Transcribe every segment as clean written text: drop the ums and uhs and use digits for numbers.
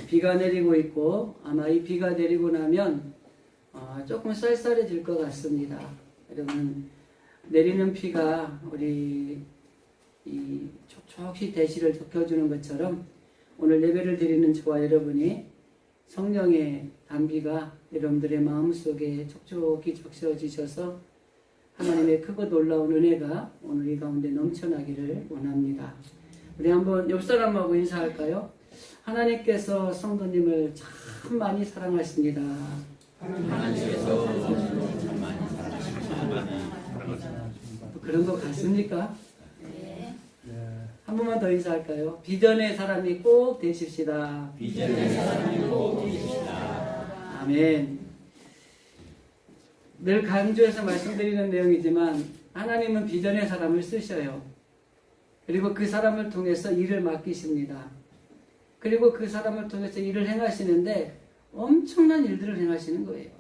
비가 내리고 있고 아마 이 비가 내리고 나면 조금 쌀쌀해질 것 같습니다. 여러분, 내리는 비가 우리 이 촉촉히 대시를 덮여주는 것처럼 오늘 예배를 드리는 저와 여러분이 성령의 단비가 여러분들의 마음속에 촉촉히 적셔지셔서 하나님의 크고 놀라운 은혜가 오늘 이 가운데 넘쳐나기를 원합니다. 우리 한번 옆 사람하고 인사할까요? 하나님께서 성도님을 참 많이 사랑하십니다. 하나님께서 참 많이 사랑하십니다. 그런 것 같습니까? 한 번만 더 인사할까요? 비전의 사람이 꼭 되십시다. 비전의 사람이 꼭 되십시다. 아멘. 늘 강조해서 말씀드리는 내용이지만 하나님은 비전의 사람을 쓰셔요. 그리고 그 사람을 통해서 일을 맡기십니다. 그리고 그 사람을 통해서 일을 행하시는데 엄청난 일들을 행하시는 거예요.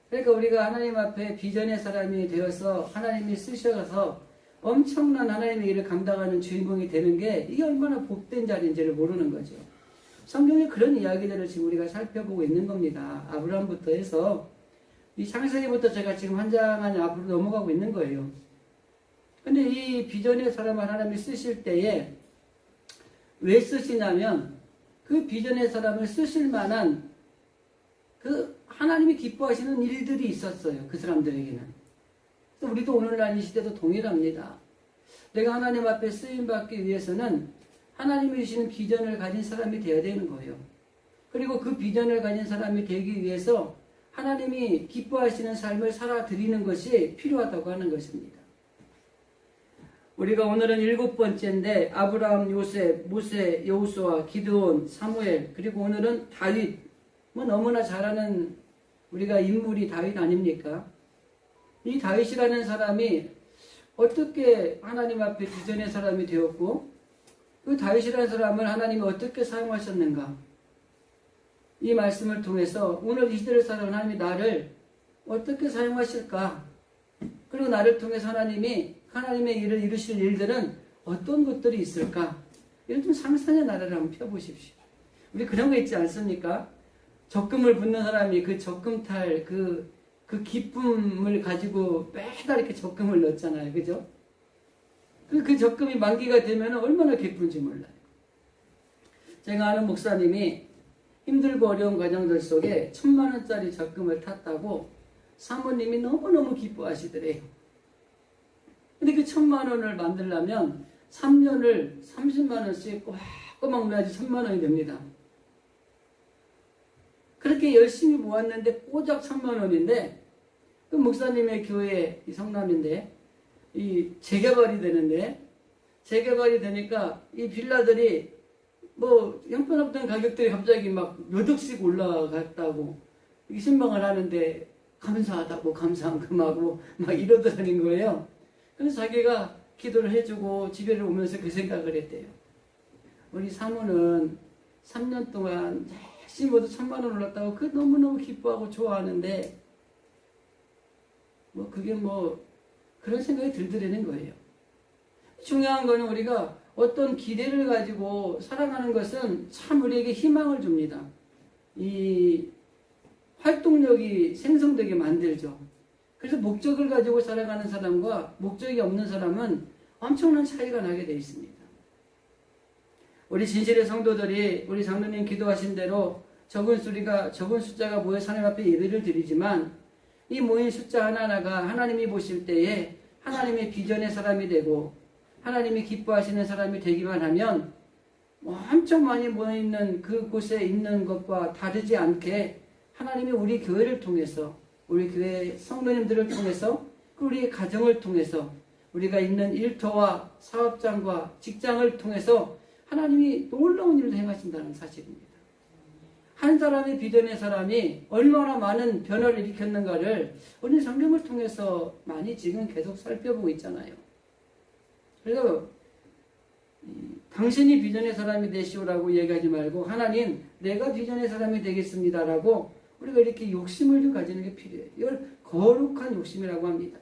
그러니까 우리가 하나님 앞에 비전의 사람이 되어서 하나님이 쓰셔서 엄청난 하나님의 일을 감당하는 주인공이 되는 게 이게 얼마나 복된 자리인지를 모르는 거죠. 성경에 그런 이야기들을 지금 우리가 살펴보고 있는 겁니다. 아브라함부터 해서 이 창세기부터 제가 지금 한 장 한 앞으로 넘어가고 있는 거예요. 근데 이 비전의 사람을 하나님이 쓰실 때에 왜 쓰시냐면 그 비전의 사람을 쓰실 만한 그 하나님이 기뻐하시는 일들이 있었어요. 그 사람들에게는. 그래서 우리도 오늘날 이 시대도 동일합니다. 내가 하나님 앞에 쓰임받기 위해서는 하나님이 주시는 비전을 가진 사람이 되어야 되는 거예요. 그리고 그 비전을 가진 사람이 되기 위해서 하나님이 기뻐하시는 삶을 살아드리는 것이 필요하다고 하는 것입니다. 우리가 오늘은 7번째인데 아브라함, 요셉, 모세, 여호수아, 기드온, 사무엘, 그리고 오늘은 다윗, 뭐 너무나 잘 아는 우리가 인물이 다윗 아닙니까? 이 다윗이라는 사람이 어떻게 하나님 앞에 비전의 사람이 되었고 그 다윗이라는 사람을 하나님이 어떻게 사용하셨는가? 이 말씀을 통해서 오늘 이 시대를 살아온 하나님이 나를 어떻게 사용하실까? 그리고 나를 통해서 하나님의 일을 이루실 일들은 어떤 것들이 있을까? 이런 좀 상상의 나라를 한번 펴보십시오. 우리 그런 거 있지 않습니까? 적금을 붓는 사람이 그 적금탈 그 기쁨을 가지고 매달 이렇게 적금을 넣잖아요. 그죠? 그 적금이 만기가 되면 얼마나 기쁜지 몰라요. 제가 아는 목사님이 힘들고 어려운 과정들 속에 1,000,000원짜리 적금을 tas다고 사모님이 너무너무 기뻐하시더래요. 근데 그 1,000,000원을 만들려면 3년을 30만원씩 꼬박꼬박 넣어야지 1,000,000원이 됩니다. 그렇게 열심히 모았는데 고작 1,000,000원인데 그 목사님의 교회 이 성남인데 이 재개발이 되는데 재개발이 되니까 이 빌라들이 뭐 형편없던 가격들이 갑자기 막 몇 억씩 올라갔다고 신방을 하는데 감사하다고 감사한금하고 막 이러더라는 거예요. 그래서 자기가 기도를 해주고 집에 오면서 그 생각을 했대요. 우리 사모는 3년 동안 열심히 모두 1,000,000원 올랐다고 그 너무너무 기뻐하고 좋아하는데 뭐 그게 뭐 그런 생각이 들더라는 거예요. 중요한 거는 우리가 어떤 기대를 가지고 살아가는 것은 참 우리에게 희망을 줍니다. 이 활동력이 생성되게 만들죠. 그래서 목적을 가지고 살아가는 사람과 목적이 없는 사람은 엄청난 차이가 나게 되어 있습니다. 우리 진실의 성도들이 우리 장로님 기도하신 대로 적은 숫자가 모여 하나님 앞에 예배를 드리지만 이 모인 숫자 하나하나가 하나님이 보실 때에 하나님의 비전의 사람이 되고 하나님이 기뻐하시는 사람이 되기만 하면 엄청 많이 모여있는 그곳에 있는 것과 다르지 않게 하나님이 우리 교회를 통해서 우리 교회 성도님들을 통해서 우리의 가정을 통해서 우리가 있는 일터와 사업장과 직장을 통해서 하나님이 놀라운 일을 행하신다는 사실입니다. 한 사람의 비전의 사람이 얼마나 많은 변화를 일으켰는가를 오늘 성경을 통해서 많이 지금 계속 살펴보고 있잖아요. 그래서 당신이 비전의 사람이 되시오라고 얘기하지 말고 하나님 내가 비전의 사람이 되겠습니다라고 우리가 이렇게 욕심을 가지는 게 필요해요. 이걸 거룩한 욕심이라고 합니다.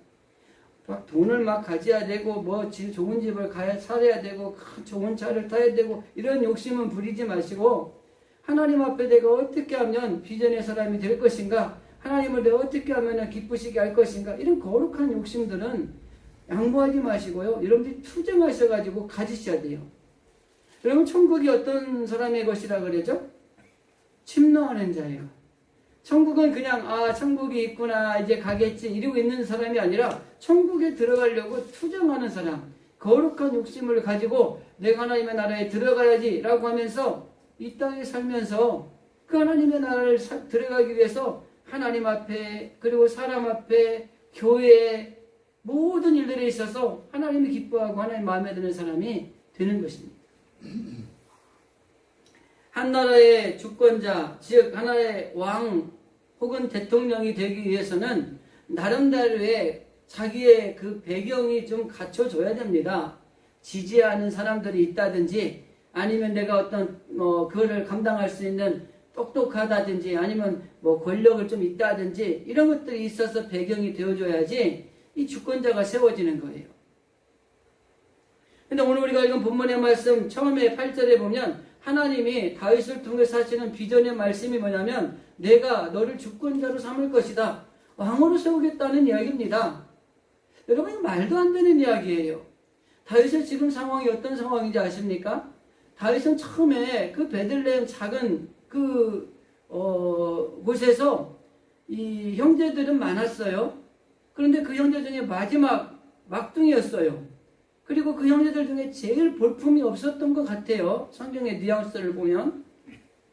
막 돈을 막 가져야 되고 뭐 좋은 집을 살아야 되고 좋은 차를 타야 되고 이런 욕심은 부리지 마시고 하나님 앞에 내가 어떻게 하면 비전의 사람이 될 것인가, 하나님을 내가 어떻게 하면 기쁘시게 할 것인가, 이런 거룩한 욕심들은 양보하지 마시고요, 여러분들이 투쟁하셔가지고 가지셔야 돼요. 여러분, 천국이 어떤 사람의 것이라 그러죠? 침노하는 자예요. 천국은 그냥 천국이 있구나 이제 가겠지 이러고 있는 사람이 아니라 천국에 들어가려고 투쟁하는 사람, 거룩한 욕심을 가지고 내가 하나님의 나라에 들어가야지 라고 하면서 이 땅에 살면서 그 하나님의 나라를 들어가기 위해서 하나님 앞에, 그리고 사람 앞에, 교회, 모든 일들에 있어서 하나님이 기뻐하고 하나님 마음에 드는 사람이 되는 것입니다. 한 나라의 주권자, 즉 하나의 왕 혹은 대통령이 되기 위해서는 나름대로의 자기의 그 배경이 좀 갖춰줘야 됩니다. 지지하는 사람들이 있다든지, 아니면 내가 어떤 그거를 감당할 수 있는 똑똑하다든지, 아니면 권력을 좀 있다든지, 이런 것들이 있어서 배경이 되어줘야지 이 주권자가 세워지는 거예요. 근데 오늘 우리가 읽은 본문의 말씀 처음에 8절에 보면 하나님이 다윗을 통해서 하시는 비전의 말씀이 뭐냐면, 내가 너를 주권자로 삼을 것이다, 왕으로 세우겠다는 이야기입니다. 여러분, 말도 안 되는 이야기예요. 다윗의 지금 상황이 어떤 상황인지 아십니까? 다윗은 처음에 그 베들레헴 작은 곳에서 이 형제들은 많았어요. 그런데 그 형제 중에 마지막 막둥이였어요. 그리고 그 형제들 중에 제일 볼품이 없었던 것 같아요, 성경의 뉘앙스를 보면.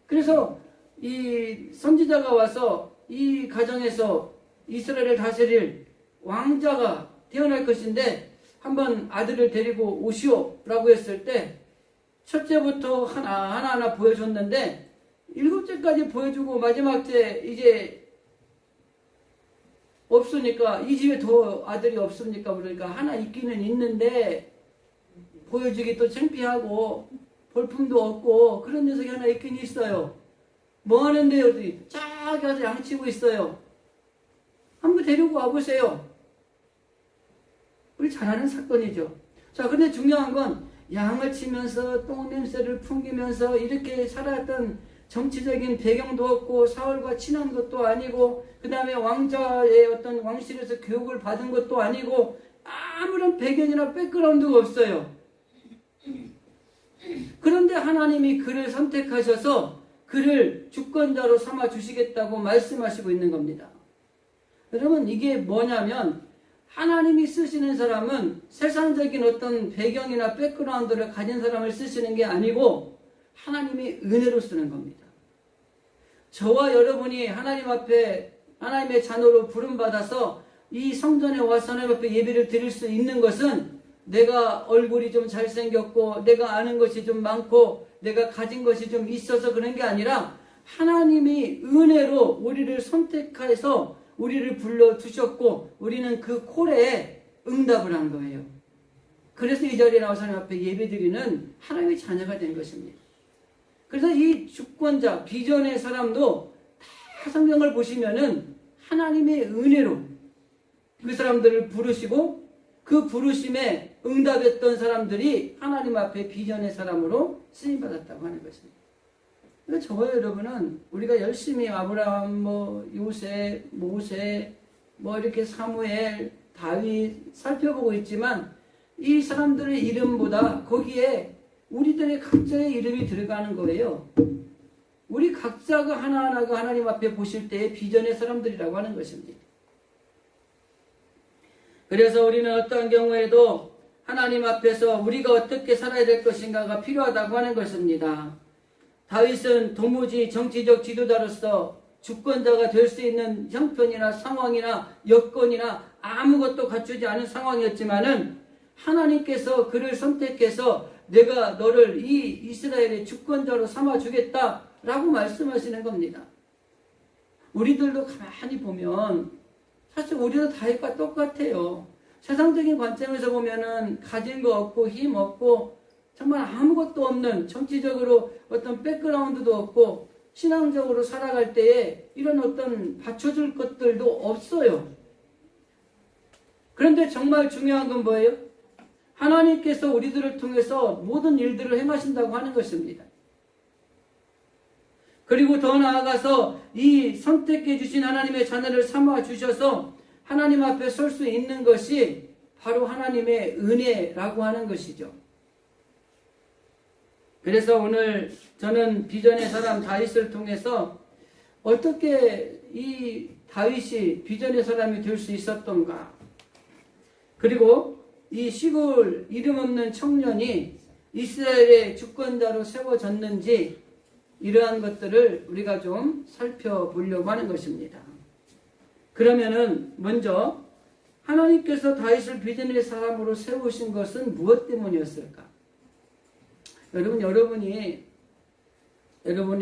그래서 이 선지자가 와서 이 가정에서 이스라엘을 다스릴 왕자가 태어날 것인데 한번 아들을 데리고 오시오 라고 했을 때 첫째부터 하나하나 보여줬는데 7째까지 보여주고 마지막 때 이제 없으니까, 이 집에 더 아들이 없습니까? 그러니까 하나 있기는 있는데 보여주기 또 창피하고 볼품도 없고 그런 녀석이 하나 있긴 있어요. 뭐 하는데요? 쫙 가서 양치고 있어요. 한번 데리고 와보세요. 우리 잘 아는 사건이죠. 자, 그런데 중요한 건 양을 치면서 똥 냄새를 풍기면서 이렇게 살았던 정치적인 배경도 없고 사울과 친한 것도 아니고, 그 다음에 왕자의 어떤 왕실에서 교육을 받은 것도 아니고, 아무런 배경이나 백그라운드가 없어요. 그런데 하나님이 그를 선택하셔서 그를 주권자로 삼아 주시겠다고 말씀하시고 있는 겁니다. 여러분, 이게 뭐냐면 하나님이 쓰시는 사람은 세상적인 어떤 배경이나 백그라운드를 가진 사람을 쓰시는 게 아니고 하나님이 은혜로 쓰는 겁니다. 저와 여러분이 하나님 앞에 하나님의 자녀로 부름받아서 이 성전에 와서 하나님 앞에 예배를 드릴 수 있는 것은 내가 얼굴이 좀 잘생겼고 내가 아는 것이 좀 많고 내가 가진 것이 좀 있어서 그런 게 아니라 하나님이 은혜로 우리를 선택해서 우리를 불러주셨고 우리는 그 콜에 응답을 한 거예요. 그래서 이 자리에 나와서 하나님 앞에 예배드리는 하나님의 자녀가 된 것입니다. 그래서 이 주권자, 비전의 사람도 다 성경을 보시면은 하나님의 은혜로 그 사람들을 부르시고 그 부르심에 응답했던 사람들이 하나님 앞에 비전의 사람으로 쓰임받았다고 하는 것입니다. 그러니까 저와 여러분은 우리가 열심히 아브라함, 요셉, 모세, 이렇게 사무엘, 다윗 살펴보고 있지만 이 사람들의 이름보다 거기에 우리들의 각자의 이름이 들어가는 거예요. 우리 각자가 하나하나가 하나님 앞에 보실 때의 비전의 사람들이라고 하는 것입니다. 그래서 우리는 어떠한 경우에도 하나님 앞에서 우리가 어떻게 살아야 될 것인가가 필요하다고 하는 것입니다. 다윗은 도무지 정치적 지도자로서 주권자가 될 수 있는 형편이나 상황이나 여건이나 아무것도 갖추지 않은 상황이었지만은 하나님께서 그를 선택해서 내가 너를 이 이스라엘의 주권자로 삼아주겠다라고 말씀하시는 겁니다. 우리들도 가만히 보면 사실 우리도 다윗과 똑같아요. 세상적인 관점에서 보면은 가진 거 없고 힘 없고 정말 아무것도 없는, 정치적으로 어떤 백그라운드도 없고 신앙적으로 살아갈 때에 이런 어떤 받쳐줄 것들도 없어요. 그런데 정말 중요한 건 뭐예요? 하나님께서 우리들을 통해서 모든 일들을 행하신다고 하는 것입니다. 그리고 더 나아가서 이 선택해 주신 하나님의 자녀를 삼아 주셔서 하나님 앞에 설 수 있는 것이 바로 하나님의 은혜라고 하는 것이죠. 그래서 오늘 저는 비전의 사람 다윗을 통해서 어떻게 이 다윗이 비전의 사람이 될 수 있었던가, 그리고 이 시골 이름 없는 청년이 이스라엘의 주권자로 세워졌는지, 이러한 것들을 우리가 좀 살펴보려고 하는 것입니다. 그러면은 먼저 하나님께서 다윗을 비전의 사람으로 세우신 것은 무엇 때문이었을까? 여러분이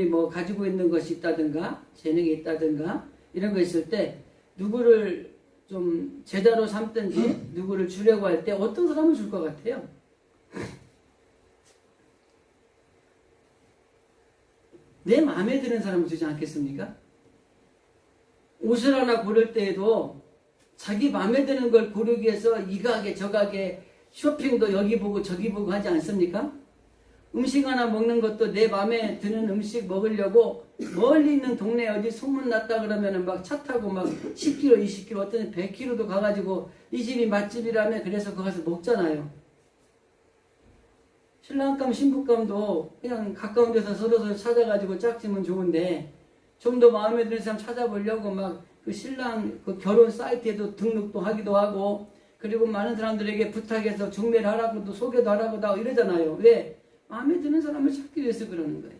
뭐 가지고 있는 것이 있다든가 재능이 있다든가 이런 거 있을 때 누구를 좀 제자로 삼든지 누구를 주려고 할 때 어떤 사람을 줄 것 같아요? 내 마음에 드는 사람을 주지 않겠습니까? 옷을 하나 고를 때에도 자기 마음에 드는 걸 고르기 위해서 이 가게 저 가게 쇼핑도 여기 보고 저기 보고 하지 않습니까? 음식 하나 먹는 것도 내 마음에 드는 음식 먹으려고 멀리 있는 동네에 어디 소문났다 그러면은 막 차 타고 막 10km, 20km, 어떤 100km도 가가지고 이 집이 맛집이라며 그래서 거기 가서 먹잖아요. 신랑감, 신부감도 그냥 가까운 데서 서로 찾아가지고 짝지면 좋은데 좀 더 마음에 드는 사람 찾아보려고 막 그 신랑 그 결혼 사이트에도 등록도 하기도 하고, 그리고 많은 사람들에게 부탁해서 중매를 하라고도 소개도 하라고 다 이러잖아요. 왜? 마음에 드는 사람을 찾기 위해서 그러는 거예요.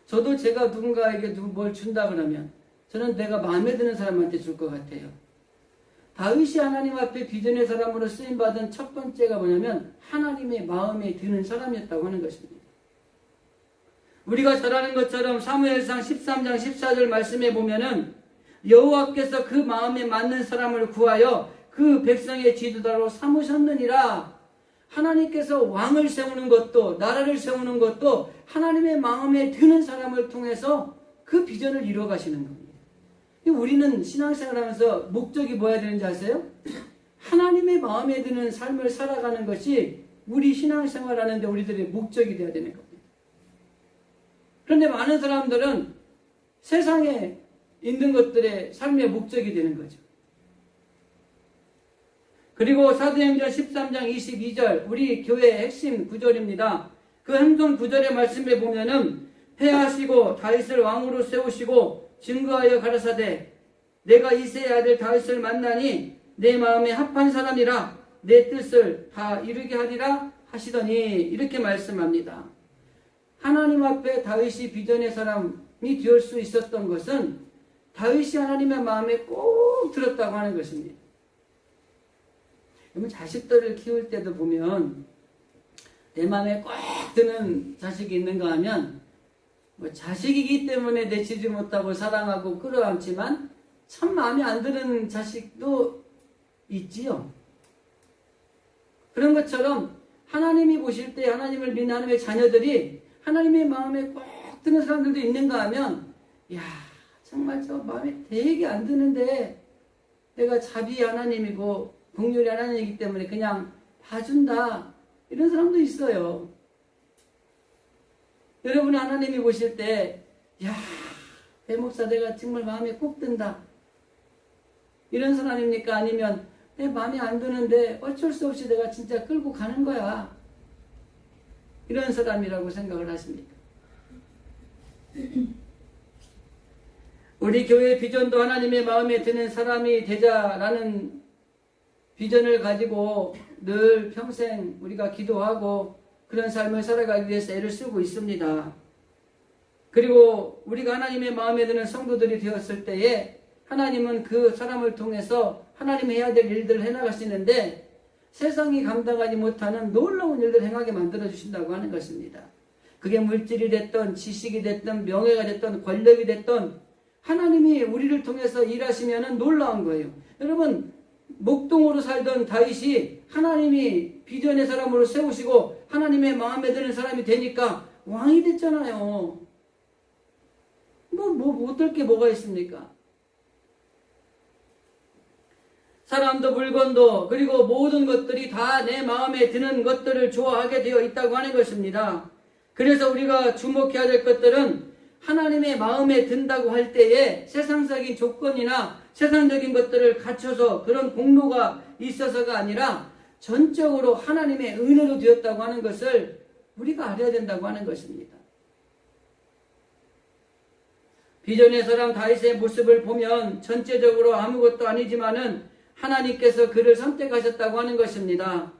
저도 제가 누군가에게 뭘 준다 그러면 저는 내가 마음에 드는 사람한테 줄 것 같아요. 다윗이 하나님 앞에 비전의 사람으로 쓰임받은 첫 번째가 뭐냐면 하나님의 마음에 드는 사람이었다고 하는 것입니다. 우리가 잘 아는 것처럼 사무엘상 13장 14절 말씀에 보면은 여호와께서 그 마음에 맞는 사람을 구하여 그 백성의 지도자로 삼으셨느니라. 하나님께서 왕을 세우는 것도 나라를 세우는 것도 하나님의 마음에 드는 사람을 통해서 그 비전을 이루어 가시는 겁니다. 우리는 신앙생활하면서 목적이 뭐야 되는지 아세요? 하나님의 마음에 드는 삶을 살아가는 것이 우리 신앙생활하는데 우리들의 목적이 되어야 되는 겁니다. 그런데 많은 사람들은 세상에 있는 것들의 삶의 목적이 되는 거죠. 그리고 사도행전 13장 22절 우리 교회의 핵심 구절입니다. 그 행전 구절의 말씀에 보면은 패하시고 다윗을 왕으로 세우시고 증거하여 가라사대 내가 이새의 아들 다윗을 만나니 내 마음에 합한 사람이라 내 뜻을 다 이루게 하리라 하시더니 이렇게 말씀합니다. 하나님 앞에 다윗이 비전의 사람이 될 수 있었던 것은 다윗이 하나님의 마음에 꼭 들었다고 하는 것입니다. 여러분 자식들을 키울 때도 보면 내 마음에 꼭 드는 자식이 있는가 하면 뭐 자식이기 때문에 내치지 못하고 사랑하고 끌어안지만 참 마음에 안 드는 자식도 있지요. 그런 것처럼 하나님이 보실 때 하나님을 믿는 하나님의 자녀들이 하나님의 마음에 꼭 드는 사람들도 있는가 하면 야 정말 저 마음에 되게 안 드는데 내가 자비 하나님이고 긍휼이 하나님이기 때문에 그냥 봐준다 이런 사람도 있어요. 여러분이 하나님이 보실 때 야 배 목사 내가 정말 마음에 꼭 든다 이런 사람입니까? 아니면 내 마음에 안 드는데 어쩔 수 없이 내가 진짜 끌고 가는 거야 이런 사람이라고 생각을 하십니까? 우리 교회의 비전도 하나님의 마음에 드는 사람이 되자라는 비전을 가지고 늘 평생 우리가 기도하고 그런 삶을 살아가기 위해서 애를 쓰고 있습니다. 그리고 우리가 하나님의 마음에 드는 성도들이 되었을 때에 하나님은 그 사람을 통해서 하나님이 해야 될 일들을 해나가시는데 세상이 감당하지 못하는 놀라운 일들을 행하게 만들어주신다고 하는 것입니다. 그게 물질이 됐던 지식이 됐던 명예가 됐던 권력이 됐던 하나님이 우리를 통해서 일하시면 놀라운 거예요. 여러분 목동으로 살던 다윗이 하나님이 비전의 사람으로 세우시고 하나님의 마음에 드는 사람이 되니까 왕이 됐잖아요. 어떨 게 뭐가 있습니까? 사람도 물건도 그리고 모든 것들이 다 내 마음에 드는 것들을 좋아하게 되어 있다고 하는 것입니다. 그래서 우리가 주목해야 될 것들은 하나님의 마음에 든다고 할 때에 세상적인 조건이나 세상적인 것들을 갖춰서 그런 공로가 있어서가 아니라 전적으로 하나님의 은혜로 되었다고 하는 것을 우리가 알아야 된다고 하는 것입니다. 비전의 사람 다윗의 모습을 보면 전체적으로 아무것도 아니지만은 하나님께서 그를 선택하셨다고 하는 것입니다.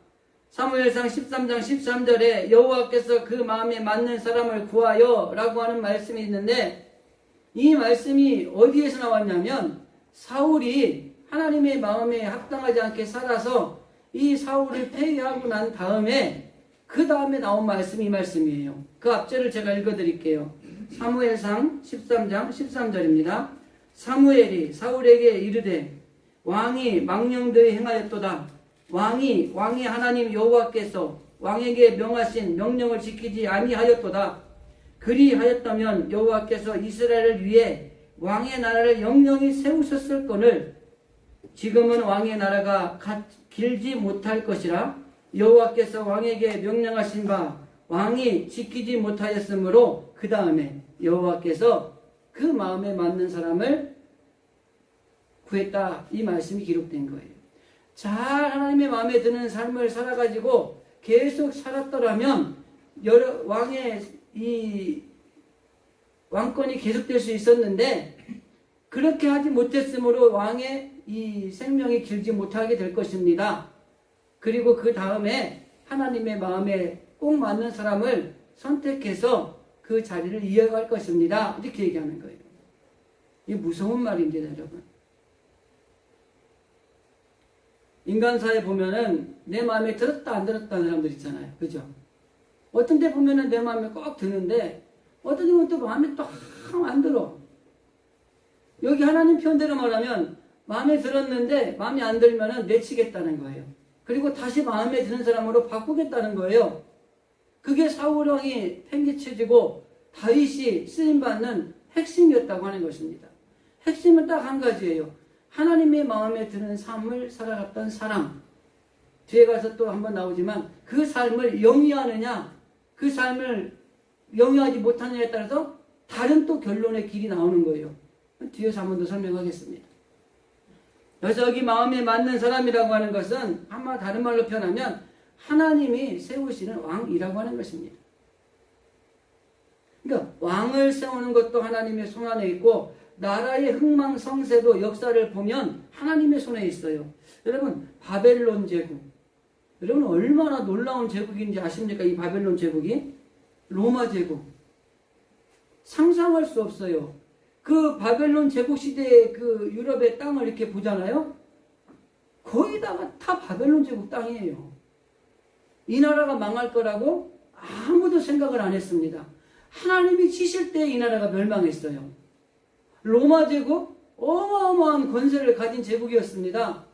사무엘상 13장 13절에 여호와께서 그 마음에 맞는 사람을 구하여 라고 하는 말씀이 있는데, 이 말씀이 어디에서 나왔냐면 사울이 하나님의 마음에 합당하지 않게 살아서 이 사울을 폐위하고 난 다음에 그 다음에 나온 말씀이 이 말씀이에요. 그 앞절을 제가 읽어드릴게요. 사무엘상 13장 13절입니다. 사무엘이 사울에게 이르되 왕이 망령되이 행하였도다. 왕이 하나님 여호와께서 왕에게 명하신 명령을 지키지 아니하였도다. 그리하였다면 여호와께서 이스라엘을 위해 왕의 나라를 영영히 세우셨을거늘 지금은 왕의 나라가 길지 못할 것이라. 여호와께서 왕에게 명령하신 바 왕이 지키지 못하였으므로 그 다음에 여호와께서 그 마음에 맞는 사람을 구했다. 이 말씀이 기록된 거예요. 잘 하나님의 마음에 드는 삶을 살아가지고 계속 살았더라면 왕의 이 왕권이 계속될 수 있었는데, 그렇게 하지 못했으므로 왕의 이 생명이 길지 못하게 될 것입니다. 그리고 그 다음에 하나님의 마음에 꼭 맞는 사람을 선택해서 그 자리를 이어갈 것입니다. 이렇게 얘기하는 거예요. 이게 무서운 말입니다, 여러분. 인간사에 보면은 내 마음에 들었다 안 들었다 하는 사람들 있잖아요. 그죠? 어떤 데 보면은 내 마음에 꼭 드는데 어떤 데는 또 마음에 또 안 들어. 여기 하나님 편대로 말하면 마음에 들었는데 마음에 안 들면은 내치겠다는 거예요. 그리고 다시 마음에 드는 사람으로 바꾸겠다는 거예요. 그게 사울 왕이 팽개쳐지고 다윗이 쓰임받는 핵심이었다고 하는 것입니다. 핵심은 딱 한 가지예요. 하나님의 마음에 드는 삶을 살아갔던 사람. 뒤에 가서 또 한번 나오지만 그 삶을 영위하느냐, 그 삶을 영위하지 못하느냐에 따라서 다른 또 결론의 길이 나오는 거예요. 뒤에서 한 번 더 설명하겠습니다. 그래서 여기 마음에 맞는 사람이라고 하는 것은 아마 다른 말로 표현하면 하나님이 세우시는 왕이라고 하는 것입니다. 그러니까 왕을 세우는 것도 하나님의 손 안에 있고 나라의 흥망성쇠도 역사를 보면 하나님의 손에 있어요. 여러분, 바벨론 제국, 여러분 얼마나 놀라운 제국인지 아십니까? 이 바벨론 제국이 로마 제국, 상상할 수 없어요. 그 바벨론 제국 시대의 그 유럽의 땅을 이렇게 보잖아요. 거의 다가 다 바벨론 제국 땅이에요. 이 나라가 망할 거라고 아무도 생각을 안 했습니다. 하나님이 치실 때 이 나라가 멸망했어요. 로마 제국, 어마어마한 권세를 가진 제국이었습니다.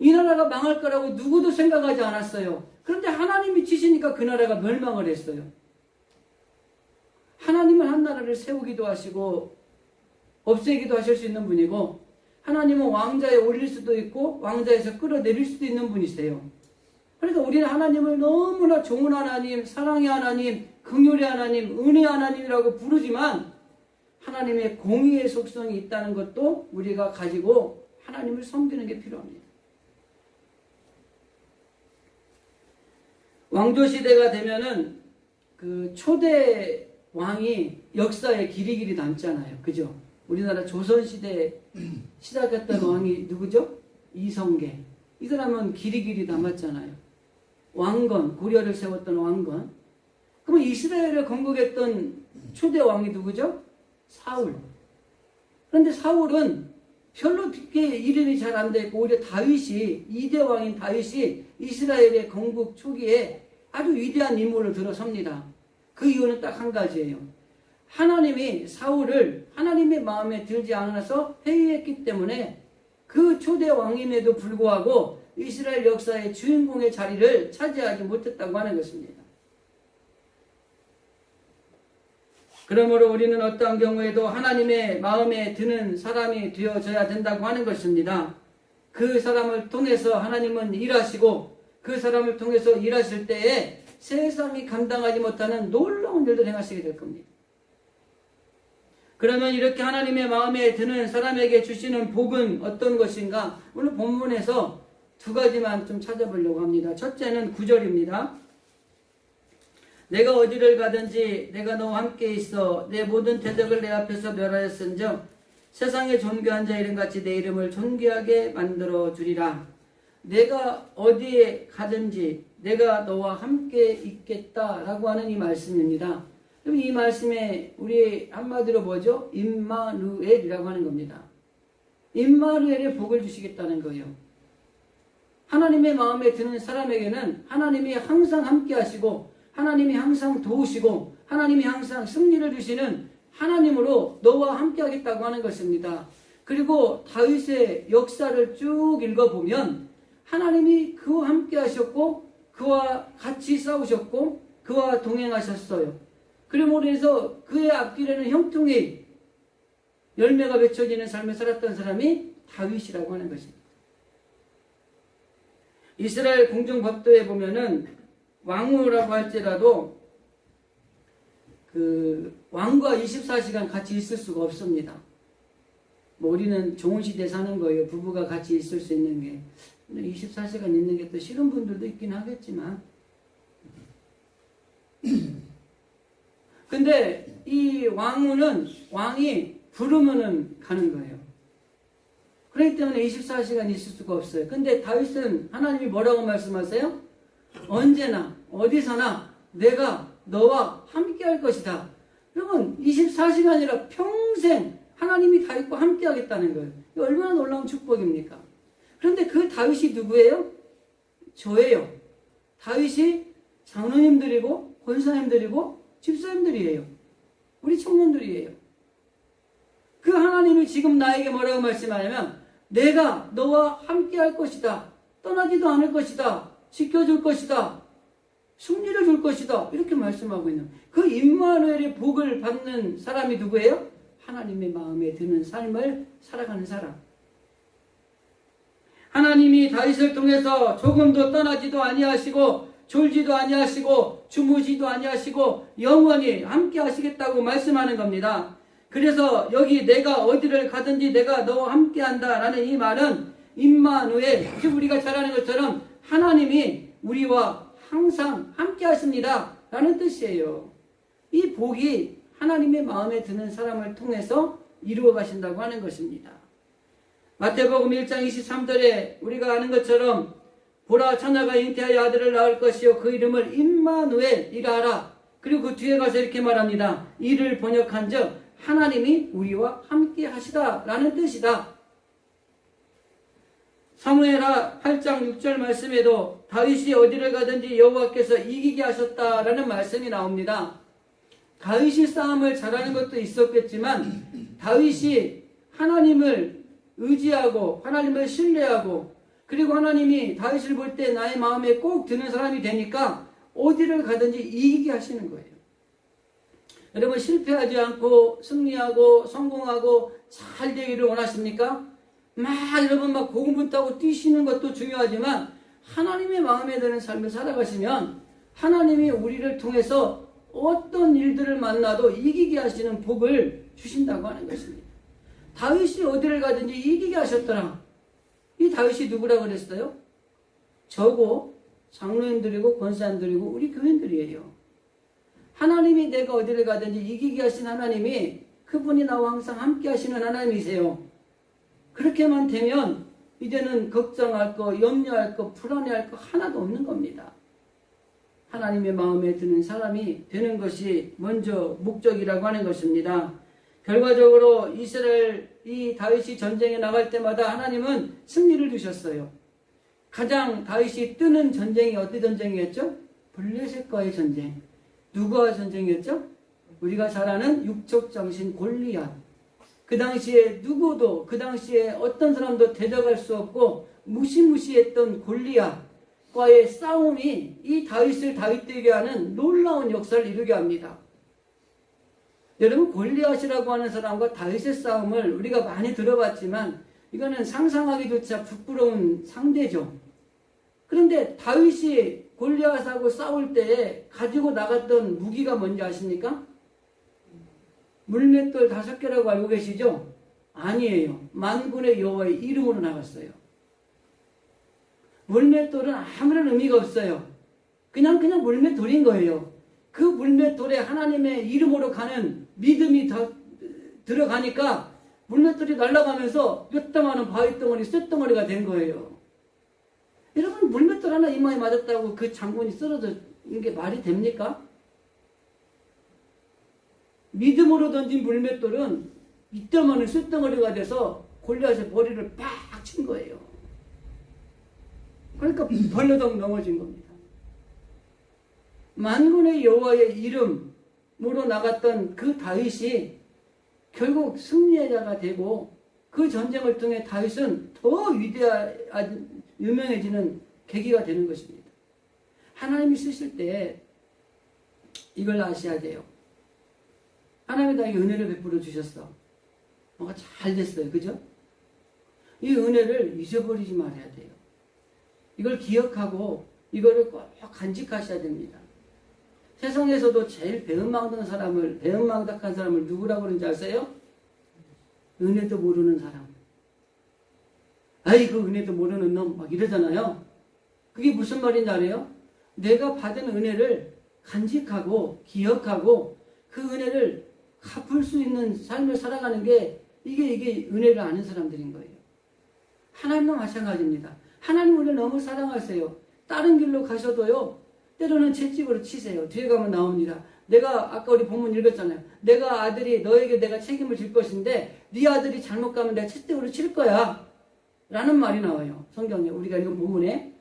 이 나라가 망할 거라고 누구도 생각하지 않았어요. 그런데 하나님이 치시니까 그 나라가 멸망을 했어요. 하나님은 한 나라를 세우기도 하시고 없애기도 하실 수 있는 분이고, 하나님은 왕자에 올릴 수도 있고 왕자에서 끌어내릴 수도 있는 분이세요. 그러니까 우리는 하나님을 너무나 좋은 하나님, 사랑의 하나님, 긍휼의 하나님, 은혜의 하나님이라고 부르지만 하나님의 공의의 속성이 있다는 것도 우리가 가지고 하나님을 섬기는 게 필요합니다. 왕조시대가 되면은 그 초대 왕이 역사에 길이 남잖아요. 그죠? 우리나라 조선시대 시작했던 왕이 누구죠? 이성계. 이 사람은 길이 남았잖아요. 왕건, 고려를 세웠던 왕건. 그러면 이스라엘을 건국했던 초대 왕이 누구죠? 사울. 그런데 사울은 별로 이렇게 이름이 잘 안 되고, 오히려 다윗이, 2대 왕인 다윗이 이스라엘의 건국 초기에 아주 위대한 인물을 들어섭니다. 그 이유는 딱 한 가지예요. 하나님이 사울을 하나님의 마음에 들지 않아서 회유했기 때문에 그 초대 왕임에도 불구하고 이스라엘 역사의 주인공의 자리를 차지하지 못했다고 하는 것입니다. 그러므로 우리는 어떠한 경우에도 하나님의 마음에 드는 사람이 되어져야 된다고 하는 것입니다. 그 사람을 통해서 하나님은 일하시고 그 사람을 통해서 일하실 때에 세상이 감당하지 못하는 놀라운 일들을 행하시게 될 겁니다. 그러면 이렇게 하나님의 마음에 드는 사람에게 주시는 복은 어떤 것인가? 오늘 본문에서 두 가지만 좀 찾아보려고 합니다. 첫째는 9절입니다. 내가 어디를 가든지 내가 너와 함께 있어 내 모든 대적을 내 앞에서 멸하였은즉 세상에 존귀한 자 이름같이 내 이름을 존귀하게 만들어 주리라. 내가 어디에 가든지 내가 너와 함께 있겠다라고 하는 이 말씀입니다. 그럼 이 말씀에 우리 한마디로 뭐죠? 임마누엘이라고 하는 겁니다. 임마누엘의 복을 주시겠다는 거예요. 하나님의 마음에 드는 사람에게는 하나님이 항상 함께 하시고 하나님이 항상 도우시고 하나님이 항상 승리를 주시는 하나님으로 너와 함께 하겠다고 하는 것입니다. 그리고 다윗의 역사를 쭉 읽어보면 하나님이 그와 함께 하셨고 그와 같이 싸우셨고 그와 동행하셨어요. 그러므로 해서 그의 앞길에는 형통이 열매가 맺혀지는 삶을 살았던 사람이 다윗이라고 하는 것입니다. 이스라엘 공중법도에 보면은 왕후라고 할지라도 그 왕과 24시간 같이 있을 수가 없습니다. 뭐 우리는 좋은 시대에 사는 거예요. 부부가 같이 있을 수 있는 게. 24시간 있는 게 또 싫은 분들도 있긴 하겠지만. 근데 이 왕후는 왕이 부르면은 가는 거예요. 그렇기 때문에 24시간 있을 수가 없어요. 근데 다윗은 하나님이 뭐라고 말씀하세요? 언제나 어디서나 내가 너와 함께 할 것이다. 여러분 24시간이라 평생 하나님이 다윗과 함께 하겠다는 거예요. 얼마나 놀라운 축복입니까? 그런데 그 다윗이 누구예요? 저예요. 다윗이 장로님들이고 권사님들이고 집사님들이에요. 우리 청년들이에요. 그 하나님이 지금 나에게 뭐라고 말씀하냐면 내가 너와 함께 할 것이다. 떠나지도 않을 것이다. 지켜줄 것이다. 승리를 줄 것이다. 이렇게 말씀하고 있는 그 임마누엘의 복을 받는 사람이 누구예요? 하나님의 마음에 드는 삶을 살아가는 사람. 하나님이 다윗을 통해서 조금도 떠나지도 아니하시고 졸지도 아니하시고 주무시도 아니하시고 영원히 함께 하시겠다고 말씀하는 겁니다. 그래서 여기 내가 어디를 가든지 내가 너와 함께 한다라는 이 말은 임마누엘, 즉 우리가 잘 아는 것처럼 하나님이 우리와 항상 함께 하십니다 라는 뜻이에요. 이 복이 하나님의 마음에 드는 사람을 통해서 이루어 가신다고 하는 것입니다. 마태복음 1장 23절에 우리가 아는 것처럼 보라 처녀가 잉태하여 아들을 낳을 것이요 그 이름을 임마누엘이라 하라. 그리고 그 뒤에 가서 이렇게 말합니다. 이를 번역한즉 하나님이 우리와 함께 하시다 라는 뜻이다. 사무엘하 8장 6절 말씀에도 다윗이 어디를 가든지 여호와께서 이기게 하셨다라는 말씀이 나옵니다. 다윗이 싸움을 잘하는 것도 있었겠지만 다윗이 하나님을 의지하고 하나님을 신뢰하고 그리고 하나님이 다윗을 볼 때 나의 마음에 꼭 드는 사람이 되니까 어디를 가든지 이기게 하시는 거예요. 여러분 실패하지 않고 승리하고 성공하고 잘 되기를 원하십니까? 여러분 고군분투하고 뛰시는 것도 중요하지만 하나님의 마음에 드는 삶을 살아가시면 하나님이 우리를 통해서 어떤 일들을 만나도 이기게 하시는 복을 주신다고 하는 것입니다. 다윗이 어디를 가든지 이기게 하셨더라. 이 다윗이 누구라고 그랬어요? 저고 장로님들이고 권사님들이고 우리 교인들이에요. 하나님이 내가 어디를 가든지 이기게 하신 하나님이 그분이 나와 항상 함께 하시는 하나님이세요. 그렇게만 되면 이제는 걱정할 거, 염려할 거, 불안해할 거 하나도 없는 겁니다. 하나님의 마음에 드는 사람이 되는 것이 먼저 목적이라고 하는 것입니다. 결과적으로 이스라엘 이 다윗이 전쟁에 나갈 때마다 하나님은 승리를 주셨어요. 가장 다윗이 뜨는 전쟁이 어떤 전쟁이었죠? 블레셋과의 전쟁. 누구와 전쟁이었죠? 우리가 잘 아는 육척장신 골리앗. 그 당시에 누구도 그 당시에 어떤 사람도 대적할 수 없고 무시무시했던 골리앗과의 싸움이 이 다윗을 다윗되게 하는 놀라운 역사를 이루게 합니다. 여러분 골리앗이라고 하는 사람과 다윗의 싸움을 우리가 많이 들어봤지만 이거는 상상하기조차 부끄러운 상대죠. 그런데 다윗이 골리앗하고 싸울 때에 가지고 나갔던 무기가 뭔지 아십니까? 물맷돌 5개라고 알고 계시죠? 아니에요. 만군의 여호와의 이름으로 나갔어요. 물맷돌은 아무런 의미가 없어요. 그냥 물맷돌인 거예요. 그 물맷돌에 하나님의 이름으로 가는 믿음이 더 들어가니까 물맷돌이 날아가면서 몇 덩하는 바위덩어리, 쇳덩어리가 된 거예요. 여러분, 물맷돌 하나 이마에 맞았다고 그 장군이 쓰러지는 게 말이 됩니까? 믿음으로 던진 물맷돌은 이때만은 쇳덩어리가 돼서 골리앗의 머리를 팍 친 거예요. 그러니까 벌러덩 넘어진 겁니다. 만군의 여호와의 이름으로 나갔던 그 다윗이 결국 승리의 자가 되고 그 전쟁을 통해 다윗은 더 유명해지는 계기가 되는 것입니다. 하나님이 쓰실 때 이걸 아셔야 돼요. 하나님이 나에게 은혜를 베풀어 주셨어. 뭔가 잘 됐어요. 그죠? 이 은혜를 잊어버리지 말아야 돼요. 이걸 기억하고 이거를 꼭 간직하셔야 됩니다. 세상에서도 제일 배은망덕한 사람을 누구라고 그러는지 아세요? 은혜도 모르는 사람. 아이, 그 은혜도 모르는 놈, 막 이러잖아요. 그게 무슨 말인지 알아요? 내가 받은 은혜를 간직하고 기억하고 그 은혜를 갚을 수 있는 삶을 살아가는 게 이게 은혜를 아는 사람들인 거예요. 하나님도 마찬가지입니다. 하나님 우리를 너무 사랑하세요. 다른 길로 가셔도요, 때로는 채찍으로 치세요. 뒤에 가면 나옵니다. 내가 아까 우리 본문 읽었잖아요. 내가 아들이 너에게 내가 책임을 질 것인데 네 아들이 잘못 가면 내가 채찍으로 칠 거야 라는 말이 나와요. 성경에 우리가 읽은 본문에.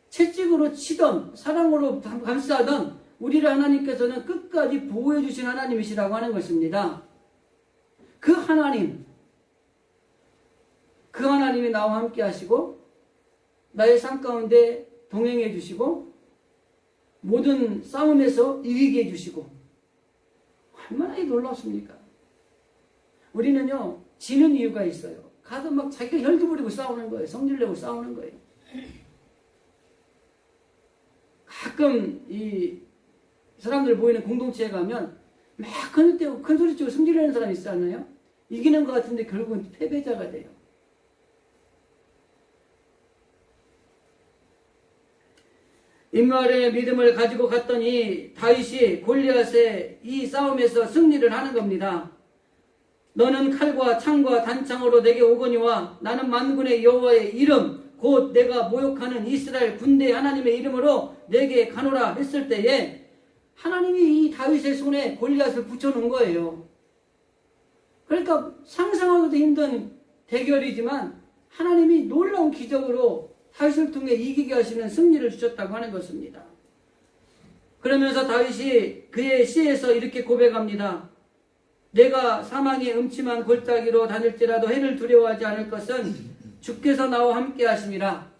채찍으로 치던 사랑으로 감싸던 우리를 하나님께서는 끝까지 보호해 주신 하나님이시라고 하는 것입니다. 그 하나님이 나와 함께 하시고 나의 삶 가운데 동행해 주시고 모든 싸움에서 이기게 해주시고 얼마나 놀랍습니까? 우리는요 지는 이유가 있어요. 가서 막 자기가 혈기 부리고 싸우는 거예요. 성질내고 싸우는 거예요. 가끔 이 사람들 모이는 공동체에 가면 막 큰 소리 치고 승질내는 사람이 있잖아요. 이기는 것 같은데 결국은 패배자가 돼요. 인마엘의 믿음을 가지고 갔더니 다윗이 골리앗의 이 싸움에서 승리를 하는 겁니다. 너는 칼과 창과 단창으로 내게 오거니와 나는 만군의 여호와의 이름 곧 내가 모욕하는 이스라엘 군대의 하나님의 이름으로 내게 가노라 했을 때에 하나님이 이 다윗의 손에 골리앗을 붙여놓은 거예요. 그러니까 상상하기도 힘든 대결이지만 하나님이 놀라운 기적으로 다윗을 통해 이기게 하시는 승리를 주셨다고 하는 것입니다. 그러면서 다윗이 그의 시에서 이렇게 고백합니다. 내가 사망의 음침한 골짜기로 다닐지라도 해를 두려워하지 않을 것은 주께서 나와 함께 하심이라.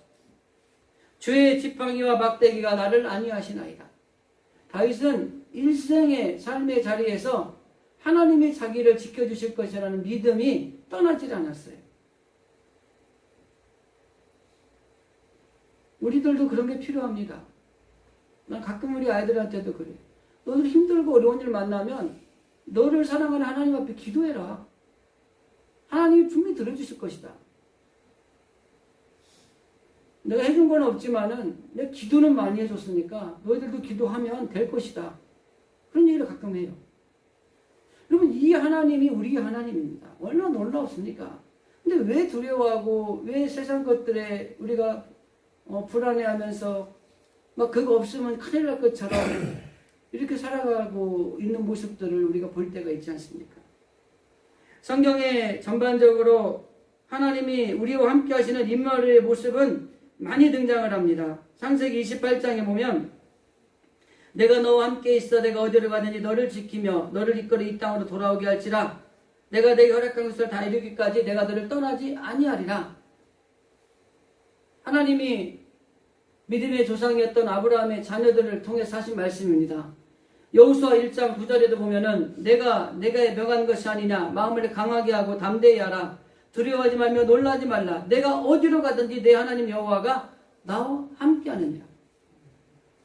주의 지팡이와 막대기가 나를 안위하시나이다. 다윗은 일생의 삶의 자리에서 하나님이 자기를 지켜주실 것이라는 믿음이 떠나질 않았어요. 우리들도 그런 게 필요합니다. 난 가끔 우리 아이들한테도 그래요. 너들 힘들고 어려운 일 만나면 너를 사랑하는 하나님 앞에 기도해라. 하나님이 분명히 들어주실 것이다. 내가 해준 건 없지만은 내 기도는 많이 해줬으니까 너희들도 기도하면 될 것이다. 그런 얘기를 가끔 해요. 여러분, 이 하나님이 우리 하나님입니다. 얼마나 놀라웠습니까? 근데 왜 두려워하고 왜 세상 것들에 우리가 불안해하면서 막 그거 없으면 큰일 날 것처럼 이렇게 살아가고 있는 모습들을 우리가 볼 때가 있지 않습니까? 성경에 전반적으로 하나님이 우리와 함께 하시는 임마누엘의 모습은 많이 등장을 합니다. 창세기 28장에 보면 내가 너와 함께 있어 내가 어디로 가든지 너를 지키며 너를 이끌어 이 땅으로 돌아오게 할지라 내가 내게 허락한 것을 다 이루기까지 내가 너를 떠나지 아니하리라. 하나님이 믿음의 조상이었던 아브라함의 자녀들을 통해서 하신 말씀입니다. 여호수아 1장 9절에도 보면은 내가 명한 것이 아니냐 마음을 강하게 하고 담대히 하라 두려워하지 말며 놀라지 말라 내가 어디로 가든지 내 하나님 여호와가 나와 함께 하느니라.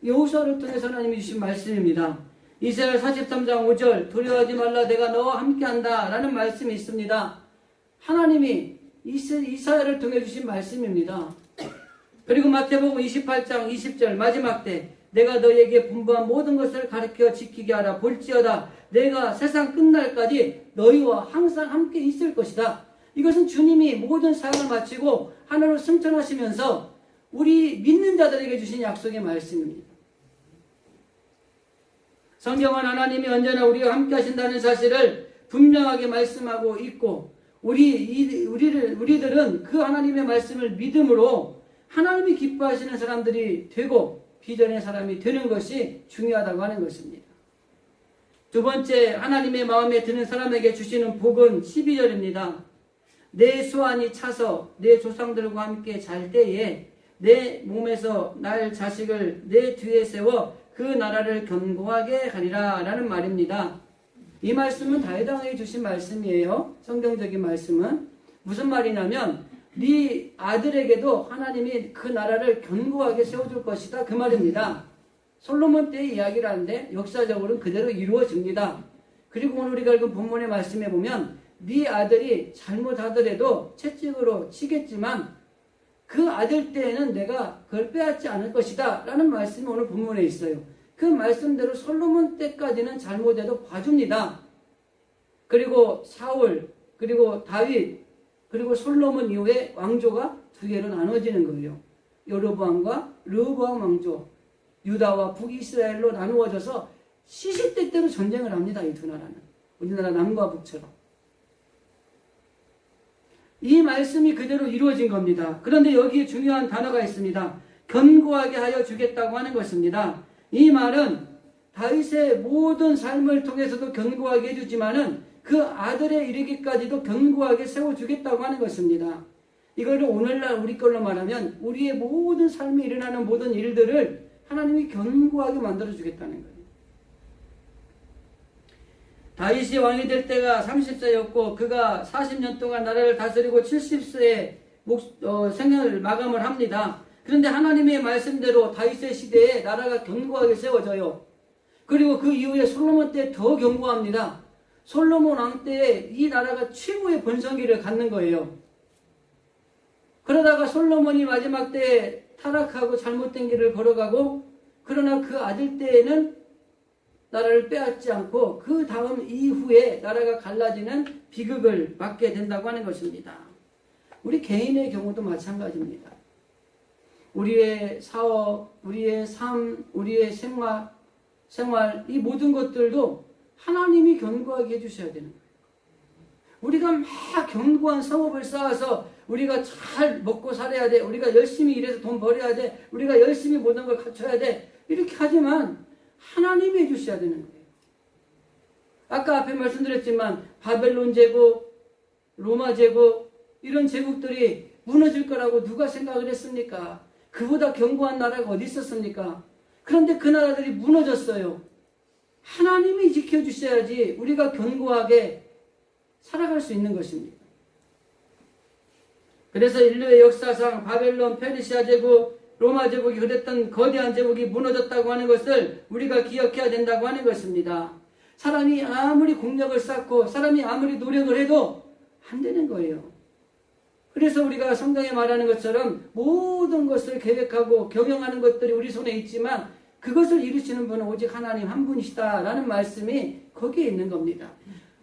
여호수아를 통해서 하나님이 주신 말씀입니다. 이사야 43장 5절 두려워하지 말라 내가 너와 함께한다 라는 말씀이 있습니다. 하나님이 이사야를 통해 주신 말씀입니다. 그리고 마태복음 28장 20절 마지막 때 내가 너에게 분부한 모든 것을 가르쳐 지키게 하라. 볼지어다 내가 세상 끝날까지 너희와 항상 함께 있을 것이다. 이것은 주님이 모든 사역을 마치고 하늘로 승천하시면서 우리 믿는 자들에게 주신 약속의 말씀입니다. 성경은 하나님이 언제나 우리와 함께 하신다는 사실을 분명하게 말씀하고 있고 우리들은 그 하나님의 말씀을 믿음으로 하나님이 기뻐하시는 사람들이 되고 비전의 사람이 되는 것이 중요하다고 하는 것입니다. 두 번째, 하나님의 마음에 드는 사람에게 주시는 복은 12절입니다. 내 수완이 차서 내 조상들과 함께 잘 때에 내 몸에서 날 자식을 내 뒤에 세워 그 나라를 견고하게 하리라 라는 말입니다. 이 말씀은 다윗 왕에게 주신 말씀이에요. 성경적인 말씀은 무슨 말이냐면 네 아들에게도 하나님이 그 나라를 견고하게 세워줄 것이다 그 말입니다. 솔로몬 때의 이야기를 하는데 역사적으로는 그대로 이루어집니다. 그리고 오늘 우리가 읽은 본문의 말씀에 보면 네 아들이 잘못하더라도 채찍으로 치겠지만 그 아들 때에는 내가 그걸 빼앗지 않을 것이다 라는 말씀이 오늘 본문에 있어요. 그 말씀대로 솔로몬 때까지는 잘못해도 봐줍니다. 그리고 사울, 그리고 다윗, 그리고 솔로몬 이후에 왕조가 두 개로 나눠지는 거예요. 여로보암과 르호보암 왕조, 유다와 북이스라엘로 나누어져서 시시때때로 전쟁을 합니다. 이 두 나라는. 우리나라 남과 북처럼. 이 말씀이 그대로 이루어진 겁니다. 그런데 여기에 중요한 단어가 있습니다. 견고하게 하여 주겠다고 하는 것입니다. 이 말은 다윗의 모든 삶을 통해서도 견고하게 해주지만은 그 아들에 이르기까지도 견고하게 세워주겠다고 하는 것입니다. 이거를 오늘날 우리 걸로 말하면 우리의 모든 삶에 일어나는 모든 일들을 하나님이 견고하게 만들어주겠다는 거예요. 다윗이 왕이 될 때가 30세였고 그가 40년 동안 나라를 다스리고 70세에 생을 마감을 합니다. 그런데 하나님의 말씀대로 다윗의 시대에 나라가 견고하게 세워져요. 그리고 그 이후에 솔로몬 때 더 견고합니다. 솔로몬 왕 때에 이 나라가 최고의 번성기를 갖는 거예요. 그러다가 솔로몬이 마지막 때에 타락하고 잘못된 길을 걸어가고 그러나 그 아들 때에는 나라를 빼앗지 않고 그 다음 이후에 나라가 갈라지는 비극을 맞게 된다고 하는 것입니다. 우리 개인의 경우도 마찬가지입니다. 우리의 사업, 우리의 삶, 우리의 생활 이 모든 것들도 하나님이 견고하게 해주셔야 되는 거예요. 우리가 막 견고한 성업을 쌓아서 우리가 잘 먹고 살아야 돼. 우리가 열심히 일해서 돈 벌어야 돼. 우리가 열심히 모든 걸 갖춰야 돼. 이렇게 하지만 하나님이 해주셔야 되는 거예요. 아까 앞에 말씀드렸지만 바벨론 제국, 로마 제국 이런 제국들이 무너질 거라고 누가 생각을 했습니까? 그보다 견고한 나라가 어디 있었습니까? 그런데 그 나라들이 무너졌어요. 하나님이 지켜주셔야지 우리가 견고하게 살아갈 수 있는 것입니다. 그래서 인류의 역사상 바벨론, 페르시아 제국, 로마 제국이 그랬던 거대한 제국이 무너졌다고 하는 것을 우리가 기억해야 된다고 하는 것입니다. 사람이 아무리 공력을 쌓고 사람이 아무리 노력을 해도 안 되는 거예요. 그래서 우리가 성경에 말하는 것처럼 모든 것을 계획하고 경영하는 것들이 우리 손에 있지만 그것을 이루시는 분은 오직 하나님 한 분이시다라는 말씀이 거기에 있는 겁니다.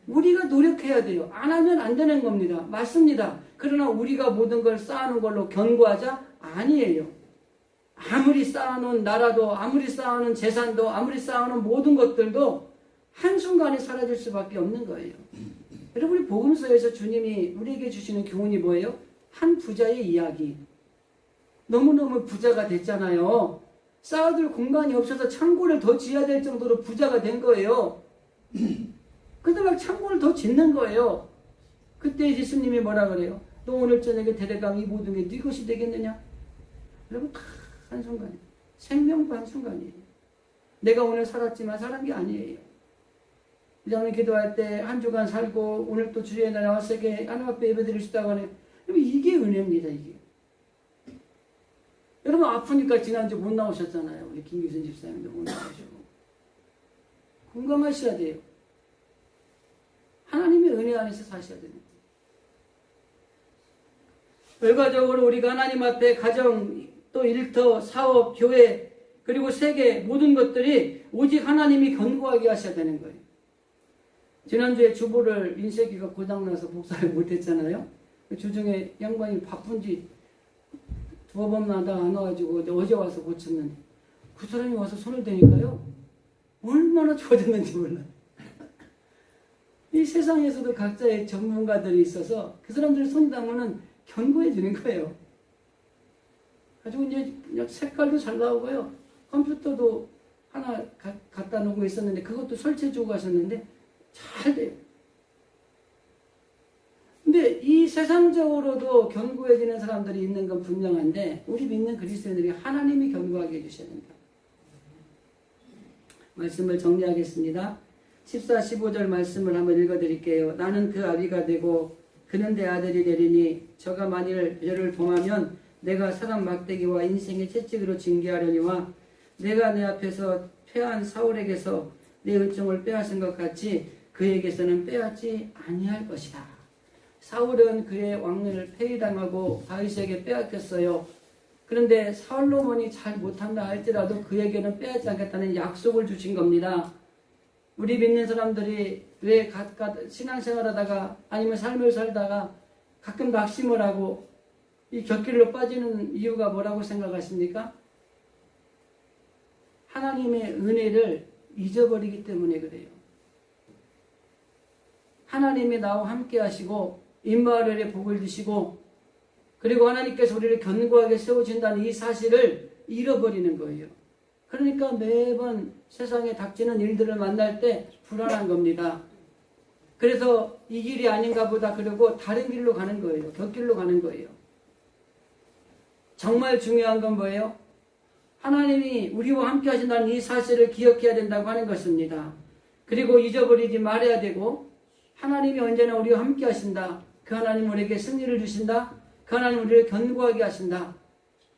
우리가 노력해야 돼요. 안 하면 안 되는 겁니다. 맞습니다. 그러나 우리가 모든 걸 쌓아놓은 걸로 견고하자? 아니에요. 아무리 쌓아놓은 나라도 아무리 쌓아놓은 재산도 아무리 쌓아놓은 모든 것들도 한순간에 사라질 수밖에 없는 거예요. 여러분 우리 복음서에서 주님이 우리에게 주시는 교훈이 뭐예요? 한 부자의 이야기. 너무너무 부자가 됐잖아요. 쌓아둘 공간이 없어서 창고를 더 지어야 될 정도로 부자가 된 거예요. 근데 막 창고를 더 짓는 거예요. 그때 예수님이 뭐라 그래요? 너 오늘 저녁에 데려가면 이 모든 게 네 것이 되겠느냐? 여러분 다 한순간이에요. 생명도 한순간이에요. 내가 오늘 살았지만 살은 게 아니에요. 우리 기도할 때 한 주간 살고 오늘 또 주의 날 나와서게 하나님 앞에 예배드릴 수 있다고 하네. 여러분 이게 은혜입니다. 이게. 여러분 아프니까 지난주 못 나오셨잖아요. 우리 김규선 집사님도 못 나오시고. 건강하셔야 돼요. 하나님의 은혜 안에서 사셔야 되는 거예요. 결과적으로 우리가 하나님 앞에 가정, 또 일터, 사업, 교회, 그리고 세계 모든 것들이 오직 하나님이 견고하게 하셔야 되는 거예요. 지난주에 주보를 인쇄기가 고장나서 복사를 못했잖아요. 주중에 양반이 바쁜지 두어 번마다 안 와가지고 어제 와서 고쳤는데 그 사람이 와서 손을 대니까요 얼마나 좋아졌는지 몰라요. 이 세상에서도 각자의 전문가들이 있어서 그 사람들 손 닿으면 견고해지는 거예요. 가지고 이제 색깔도 잘 나오고요. 컴퓨터도 하나 갖다 놓고 있었는데 그것도 설치해주고 가셨는데 잘 돼요. 근데 이 세상적으로도 견고해지는 사람들이 있는 건 분명한데 우리 믿는 그리스도인들이 하나님이 견고하게 해주셔야 된다. 말씀을 정리하겠습니다. 14, 15절 말씀을 한번 읽어드릴게요. 나는 그 아비가 되고 그는 내 아들이 되리니 저가 만일 저를 범하면 내가 사람 막대기와 인생의 채찍으로 징계하려니와 내가 내 앞에서 패한 사울에게서 내 은총을 빼앗은 것 같이 그에게서는 빼앗지 아니할 것이다. 사울은 그의 왕위를 폐위당하고 다윗에게 빼앗겼어요. 그런데 솔로몬이 잘 못한다 할지라도 그에게는 빼앗지 않겠다는 약속을 주신 겁니다. 우리 믿는 사람들이 왜 신앙생활하다가 아니면 삶을 살다가 가끔 낙심을 하고 이 곁길로 빠지는 이유가 뭐라고 생각하십니까? 하나님의 은혜를 잊어버리기 때문에 그래요. 하나님이 나와 함께 하시고 임마누엘의 복을 주시고 그리고 하나님께서 우리를 견고하게 세워준다는 이 사실을 잃어버리는 거예요. 그러니까 매번 세상에 닥치는 일들을 만날 때 불안한 겁니다. 그래서 이 길이 아닌가 보다 그러고 다른 길로 가는 거예요. 곁길로 가는 거예요. 정말 중요한 건 뭐예요? 하나님이 우리와 함께 하신다는 이 사실을 기억해야 된다고 하는 것입니다. 그리고 잊어버리지 말아야 되고 하나님이 언제나 우리와 함께 하신다. 그 하나님 우리에게 승리를 주신다. 그 하나님 우리를 견고하게 하신다.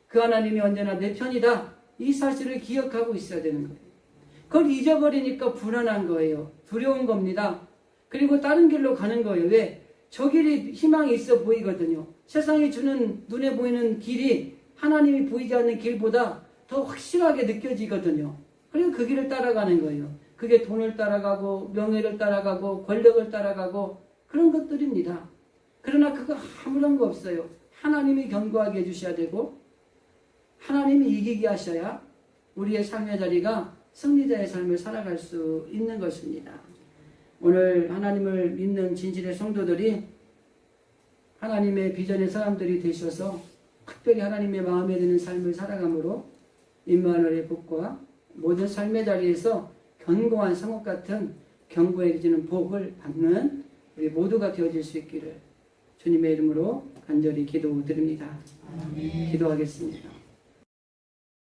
그 하나님이 언제나 내 편이다. 이 사실을 기억하고 있어야 되는 거예요. 그걸 잊어버리니까 불안한 거예요. 두려운 겁니다. 그리고 다른 길로 가는 거예요. 왜? 저 길이 희망이 있어 보이거든요. 세상이 주는 눈에 보이는 길이 하나님이 보이지 않는 길보다 더 확실하게 느껴지거든요. 그리고 그 길을 따라가는 거예요. 그게 돈을 따라가고 명예를 따라가고 권력을 따라가고 그런 것들입니다. 그러나 그거 아무런 거 없어요. 하나님이 견고하게 해주셔야 되고 하나님이 이기게 하셔야 우리의 삶의 자리가 승리자의 삶을 살아갈 수 있는 것입니다. 오늘 하나님을 믿는 진실의 성도들이 하나님의 비전의 사람들이 되셔서 특별히 하나님의 마음에 드는 삶을 살아감으로 임마누엘의 복과 모든 삶의 자리에서 견고한 성읍 같은 견고해지는 복을 받는 우리 모두가 되어질 수 있기를 주님의 이름으로 간절히 기도드립니다. 기도하겠습니다.